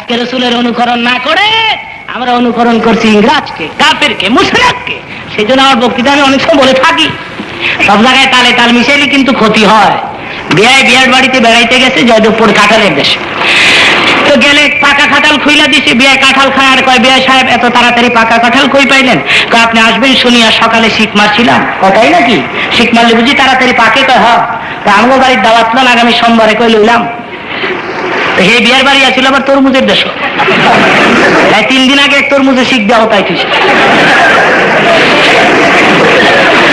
আজকে রসুলের অনুকরণ না করে আমরা অনুকরণ করছি ইংরাজকে, কাফেরকে, মুশরিককে। সেই জন্য আমার বক্তৃতা আমি অনেক সময় বলে থাকি, সব জায়গায় তালে তাল মিশাইলে কিন্তু ক্ষতি হয়। বিয়ের বাড়িতে বেড়াইতে গেছে জয়দেবপুর কাঁঠালের দেশে, তো গেলে পাকা কাঁঠাল খুইলা দিছে, বিয়ে কাঁঠাল খায় আর কয় বিয়ে সাহেব এত তাড়াতাড়ি পাকা কাঁঠাল কই পাইলেন? কয় আপনি আসবেন শুনিয়া সকালে শিখ মারছিলাম। কথাই নাকি শিখ মারলে বুঝি তাড়াতাড়ি পাকে? কয় হ্যাঁ। আমগো বাড়ির দাওয়াত না আগামী সোমবারে, কই লইলাম। এই বিয়ের বাড়ি আছিল আবার তরমুজের দেশ, 3 দিন আগে তরমুজের শিখ দেওয়া পাইতেছে।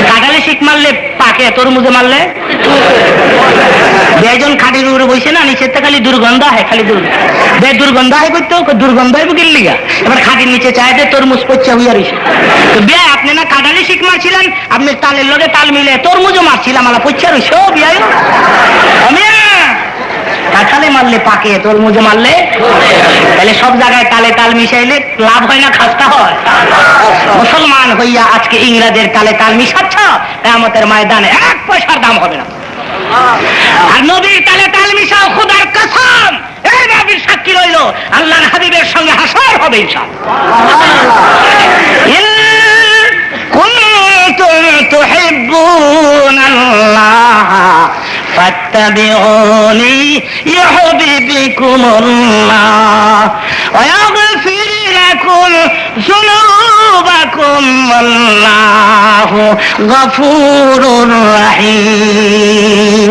কাঁঠালে শিখ মারলে পাকে, তরমুজে মারলে বেজন খাটির উপরে বসে না, নিচের খালি দুর্গন্ধ হয়, খালি দুর্গন্ধ হয় করতো, দুর্গন্ধ হয় বুকির লিগা। এবার খাটির নিচে চায় যে তরমুজ পচ্চা হইয়া রয়েছে। তো বিয়ে আপনি না কাঁঠালে শিখ মারছিলেন, আপনি তালের লগে তাল মিলে তরমুজও মারছিলাম, আলা পচ্চা রয়েছে। ও বিয়ে আমি কাঁঠালে মারলে পাকে, তরমুজে মারলে, তাহলে সব জায়গায় তালে তাল মিশাইলে লাভ হয় না খাস্তা হয়? মুসলমান হইয়া আজকে ইংরেজের তালে তাল মিশাচ্ছ, কিয়ামতের ময়দানে 1 পয়সার দাম হবে না। আর নবীর তালে তাল মিশাও, খোদার কসম, এই নবীর সাক্ষী রইল, আল্লাহর হাবিবের সঙ্গে হাসর হবে ইনশাআল্লাহ। কুনতুম তুহিব্বুনাল্লাহ ফাত্তাবিউনি ইউহিব্বুকুমুল্লাহ ওয়া ইয়াগফির লাকুম যুনুবাকুম আল্লাহু গফুরুর রহিম।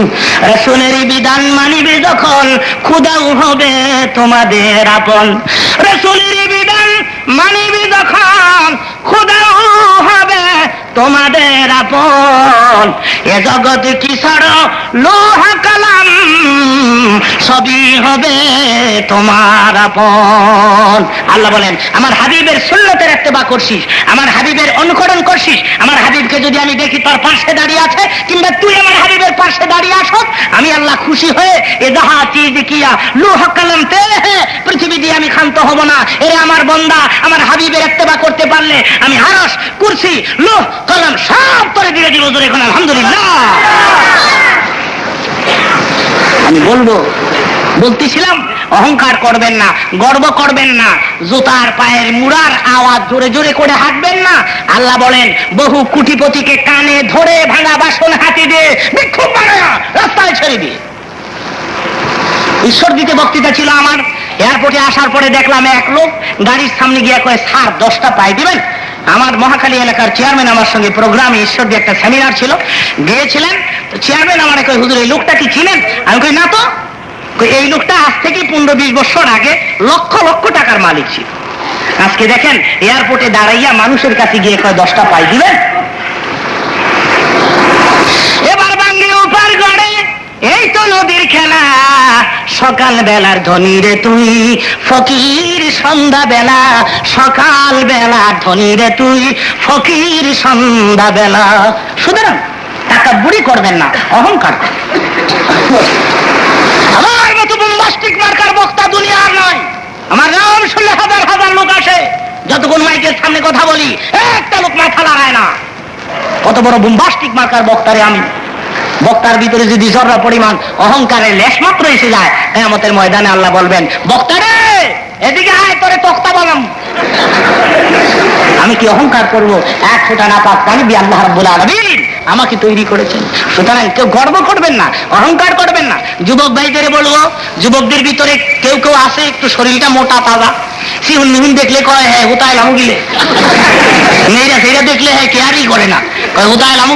রাসূলের বিধান মানিবে যখন, খোদাও হবে তোমাদের আপন। রাসূলের বিধান মানিবে যখন, খোদাও হবে তোমাদের আপন। এ জগৎ কি ছাড়ো লোহা কালাম, সবই হবে তোমার আপন। আল্লাহ বলেন, আমার হাবিবের সুন্নতের ইত্তেবা করছিস, আমার হাবিবের অনুকরণ করছিস, আমার হাবিবকে যদি আমি দেখি তোর পাশে দাঁড়িয়ে আছে, কিংবা তুই আমার হাবিবের পাশে দাঁড়িয়ে আসো, আমি আল্লাহ খুশি হয়ে এ যাহা চিজ কিয়া লোহা কালাম তে পৃথিবী দিয়ে আমি ক্ষান্ত হব না। এরে আমার বান্দা আমার হাবিবের ইত্তেবা করতে পারলে আমি আরশ, কুরসি, লোহ কলম সব করে দিয়ে দিব। জোরে এখন আলহামদুলিল্লাহ। আমি বলতেছিলাম অহংকার করবেন না, গর্ব করবেন না, জুতার পায়ের মুড়ার আওয়াজ জোরে জোরে করে হাঁটবেন না। আল্লাহ বলেন, বহু কুটিপতিকে কানে ধরে ভাঙা বাসন হাতে দিয়ে বিক্ষোভ বানায়া রাস্তায় ছেড়ে দিয়ে। ঈশ্বর দিতে বক্তৃতা ছিল আমার। এয়ারপোর্টে আসার পরে দেখলাম এক লোক গাড়ির সামনে গিয়ে কয়, স্যার 10টা পাই দিবেন। আমার মহাখালী এলাকার চেয়ারম্যান আমার সঙ্গে প্রোগ্রামে ঈশ্বর দিয়ে একটা সেমিনার ছিল, গিয়েছিলেন। তো চেয়ারম্যান আমার কয়, হুজুর এই লোকটা কি চিনেন? আমি কই না তো। এই লোকটা আজ থেকে 15-20 বছর আগে লক্ষ লক্ষ টাকার মালিক ছিল। আজকে দেখেন এয়ারপোর্টে দাঁড়াইয়া মানুষের কাছে গিয়ে কয় 10টা পাই দিবেন। এবার বাঙ্গি উপার গড়ে এই তো নদীর খেলা, সকাল বেলার ধনী রে তুই ফকির, সন্ধ্যা বেলা সকাল বেলার ধনী রে তুই ফকির, সন্ধ্যা বেলা। সুতরাং তাকাব্বুরি করবেন না, অহংকার। আমার মতো বোম্বাস্টিক মার্কার বক্তা দুনিয়ার নয়। আমার নাম শুনলে হাজার হাজার লোক আসে, যতক্ষণ মাইকের সামনে কথা বলি একটা লোক মাথা লাগায় না। কত বড় বোম্বাস্টিক মার্কার বক্তারে আমি। বক্তার ভিতরে যদি জররা পরিমাণ অহংকারের লেশ মাত্র এসে যায়, কিয়ামতের ময়দানে আল্লাহ বলবেন, বক্তারে এদিকে আয়, তোরে তক্তা বানাম। আমি কি অহংকার করবো? 1 ফোঁটা নাপাক পানি দিয়ে আল্লাহ রাব্বুল আলামিন আমাকে তৈরি করেছেন। সুতরাং কেউ গর্ব করবেন না, অহংকার করবেন না। যুবক ভাইদের বলবো, যুবকদের ভিতরে কেউ কেউ আছে একটু শরীরটা মোটা তাজা, সিহুন মিহুন দেখলে কয় হ্যাঁ হুতায় লামু গিলে, মেয়েরা সেটা দেখলে হ্যাঁ কেয়ারই করে না, কয় হুতায় লামু